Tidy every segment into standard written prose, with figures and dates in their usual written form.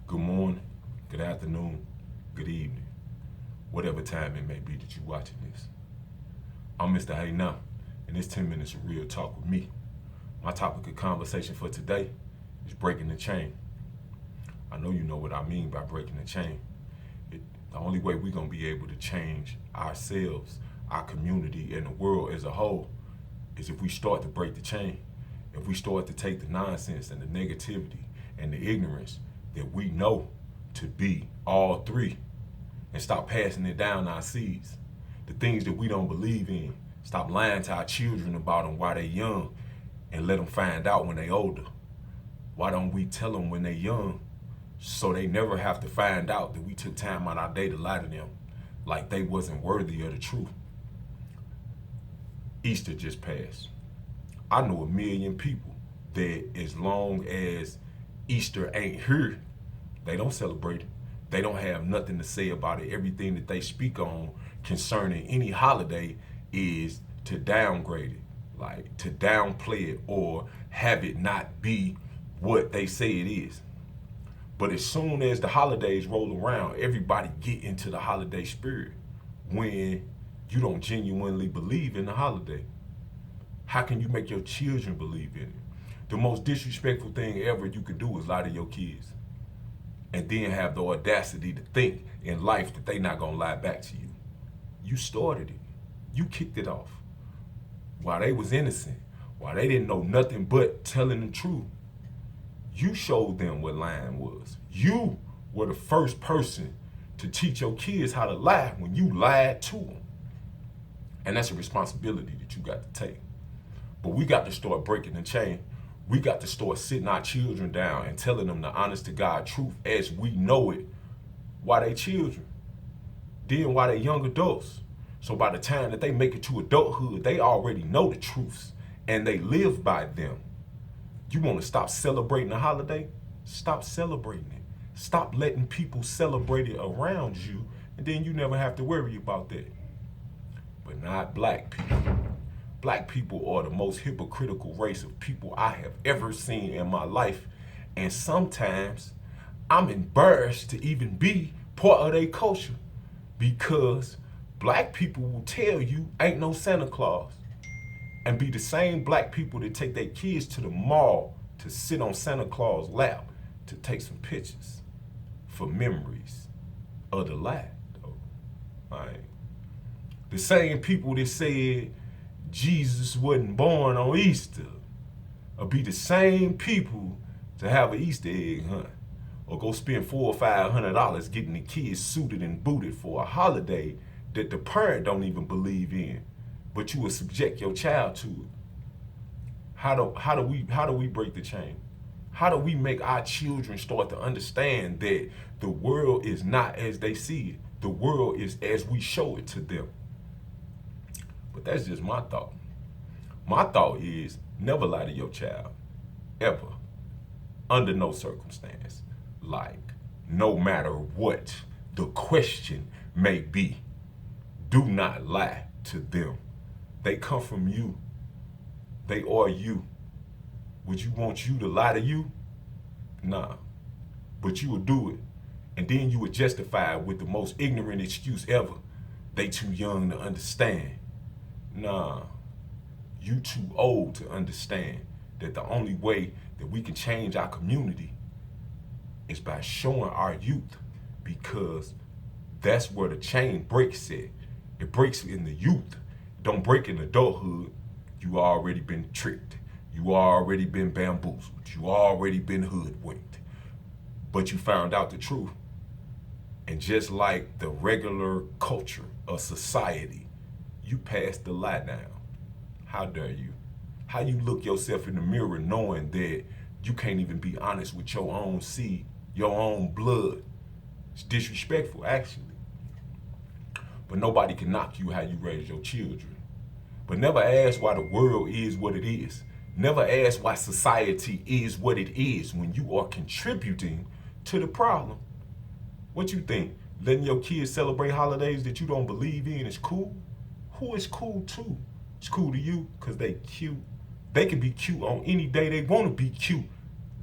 Good morning, good afternoon, good evening, whatever time it may be that you're watching this. I'm Mr. Hey Now, and it's 10 minutes of real talk with me. My topic of conversation for today is breaking the chain. I know you know what I mean by breaking the chain. The only way we're going to be able to change ourselves, our community, and the world as a whole is if we start to break the chain. If we start to take the nonsense and the negativity and the ignorance that we know to be all three and stop passing it down our seeds. The things that we don't believe in, stop lying to our children about them while they're young and let them find out when they're older. Why don't we tell them when they're young so they never have to find out that we took time out our day to lie to them like they wasn't worthy of the truth? Easter just passed. I know 1 million people that as long as Easter ain't here, they don't celebrate it. They don't have nothing to say about it. Everything that they speak on concerning any holiday is to downgrade it, like to downplay it or have it not be what they say it is. But as soon as the holidays roll around, everybody get into the holiday spirit when you don't genuinely believe in the holiday. How can you make your children believe in it? The most disrespectful thing ever you could do is lie to your kids and then have the audacity to think in life that they not gonna lie back to you. You started it. You kicked it off. While they was innocent, while they didn't know nothing but telling the truth, you showed them what lying was. You were the first person to teach your kids how to lie when you lied to them. And that's a responsibility that you got to take. But we got to start breaking the chain. We got to start sitting our children down and telling them the honest to God truth as we know it while they children, then while they young adults. So by the time that they make it to adulthood, they already know the truths and they live by them. You want to stop celebrating the holiday? Stop celebrating it. Stop letting people celebrate it around you, and then you never have to worry about that. But not black people. Black people are the most hypocritical race of people I have ever seen in my life. And sometimes I'm embarrassed to even be part of their culture because black people will tell you ain't no Santa Claus and be the same black people that take their kids to the mall to sit on Santa Claus' lap to take some pictures for memories of the lie. Right? The same people that said Jesus wasn't born on Easter will be the same people to have an Easter egg hunt or go spend $400 or $500 getting the kids suited and booted for a holiday that the parent don't even believe in, but you will subject your child to it. How do we break the chain? How do we make our children start to understand that the world is not as they see it? The world is as we show it to them. But that's just my thought. My thought is never lie to your child, ever, under no circumstance. Like, no matter what the question may be, do not lie to them. They come from you. They are you. Would you want you to lie to you? Nah. But you would do it. And then you would justify it with the most ignorant excuse ever. They too young to understand. Nah, you too old to understand that the only way that we can change our community is by showing our youth, because that's where the chain breaks at. It breaks in the youth. Don't break in adulthood. You already been tricked. You already been bamboozled. You already been hoodwinked. But you found out the truth. And just like the regular culture of society, you passed the lie down. How dare you? How you look yourself in the mirror knowing that you can't even be honest with your own seed, your own blood? It's disrespectful, actually. But nobody can knock you how you raise your children. But never ask why the world is what it is. Never ask why society is what it is when you are contributing to the problem. What you think? Letting your kids celebrate holidays that you don't believe in is cool? Who is cool to? It's cool to you because they cute. They can be cute on any day they want to be cute.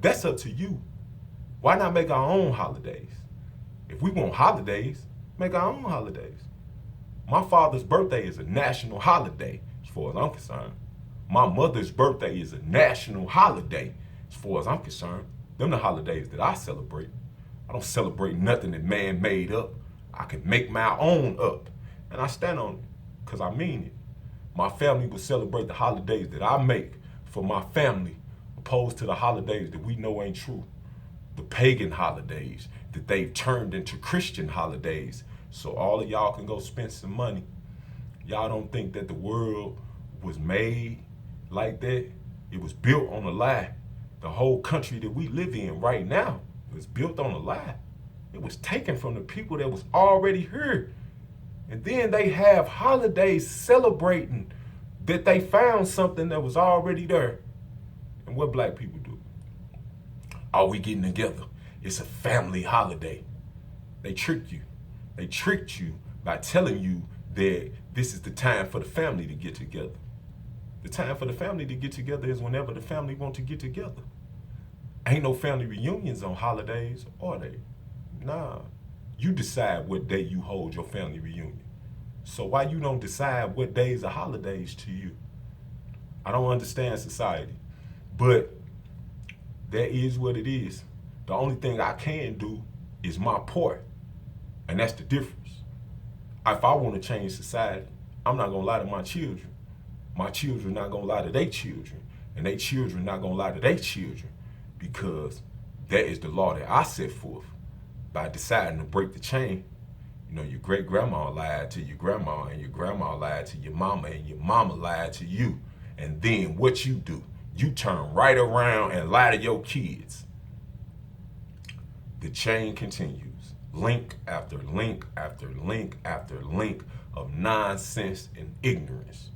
That's up to you. Why not make our own holidays? If we want holidays, make our own holidays. My father's birthday is a national holiday, as far as I'm concerned. My mother's birthday is a national holiday, as far as I'm concerned. Them the holidays that I celebrate. I don't celebrate nothing that man made up. I can make my own up. And I stand on it, because I mean it. My family will celebrate the holidays that I make for my family, opposed to the holidays that we know ain't true. The pagan holidays that they've turned into Christian holidays. So all of y'all can go spend some money. Y'all don't think that the world was made like that? It was built on a lie. The whole country that we live in right now was built on a lie. It was taken from the people that was already here. And then they have holidays celebrating that they found something that was already there. And what black people do? Are we getting together? It's a family holiday. They tricked you. They tricked you by telling you that this is the time for the family to get together. The time for the family to get together is whenever the family want to get together. Ain't no family reunions on holidays, are they? Nah. You decide what day you hold your family reunion. So why you don't decide what days are holidays to you? I don't understand society. But that is what it is. The only thing I can do is my part. And that's the difference. If I want to change society, I'm not going to lie to my children. My children not going to lie to their children. And their children not going to lie to their children. Because that is the law that I set forth by deciding to break the chain. You know, your great grandma lied to your grandma, and your grandma lied to your mama, and your mama lied to you. And then what you do? You turn right around and lie to your kids. The chain continues. Link after link after link after link of nonsense and ignorance.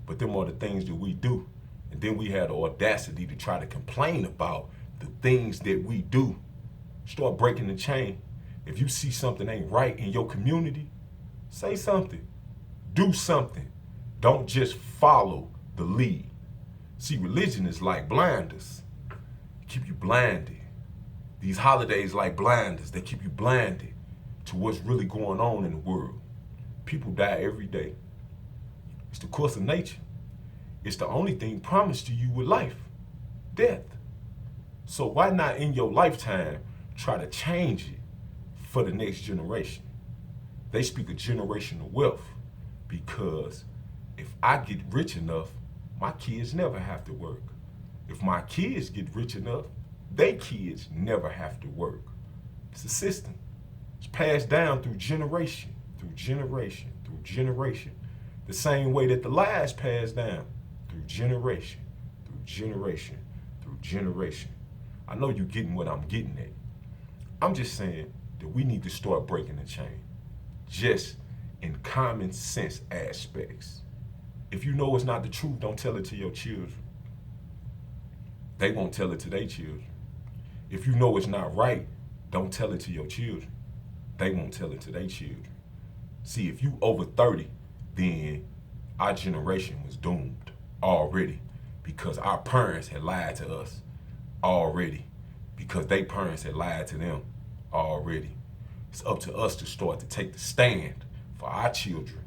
But them are the things that we do. And then we had the audacity to try to complain about the things that we do. Start breaking the chain. If you see something ain't right in your community, say something. Do something. Don't just follow the lead. See, religion is like blinders. Keep you blinded. These holidays like blinders. They keep you blinded to what's really going on in the world. People die every day. It's the course of nature. It's the only thing promised to you with life, death. So why not in your lifetime try to change it for the next generation? They speak of generational wealth because if I get rich enough, my kids never have to work. If my kids get rich enough, their kids never have to work. It's a system. It's passed down through generation, through generation, through generation. The same way that the lies passed down through generation, through generation, through generation. I know you're getting what I'm getting at. I'm just saying that we need to start breaking the chain, just in common sense aspects. If you know it's not the truth, don't tell it to your children. They won't tell it to their children. If you know it's not right, don't tell it to your children. They won't tell it to their children. See, if you over 30, then our generation was doomed already because our parents had lied to us already, because their parents had lied to them already. It's up to us to start to take the stand for our children,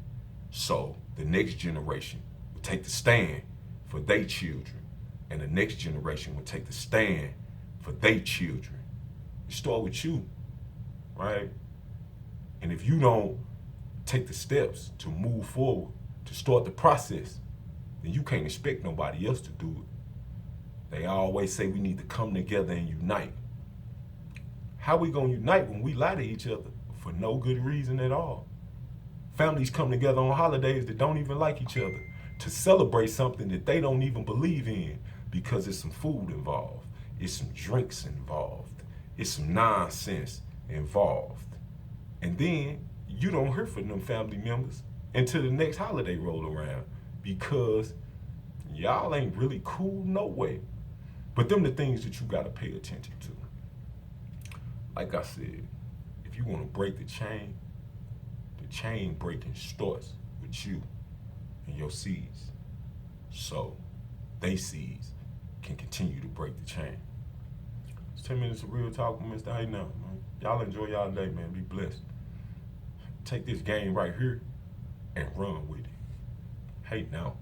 so the next generation will take the stand for their children, and the next generation will take the stand for their children. It start with you, right? And if you don't take the steps to move forward, to start the process, then you can't expect nobody else to do it. They always say we need to come together and unite. How we gonna unite when we lie to each other for no good reason at all? Families come together on holidays that don't even like each other to celebrate something that they don't even believe in because there's some food involved, it's some drinks involved, it's some nonsense involved. And then you don't hear from them family members until the next holiday roll around because y'all ain't really cool no way. But them the things that you gotta pay attention to. Like I said, if you wanna break the chain breaking starts with you and your seeds. So they seeds can continue to break the chain. 10 minutes of real talk with Mr. Hey Now, man. Y'all enjoy y'all day, man. Be blessed. Take this game right here and run with it. Hey Now.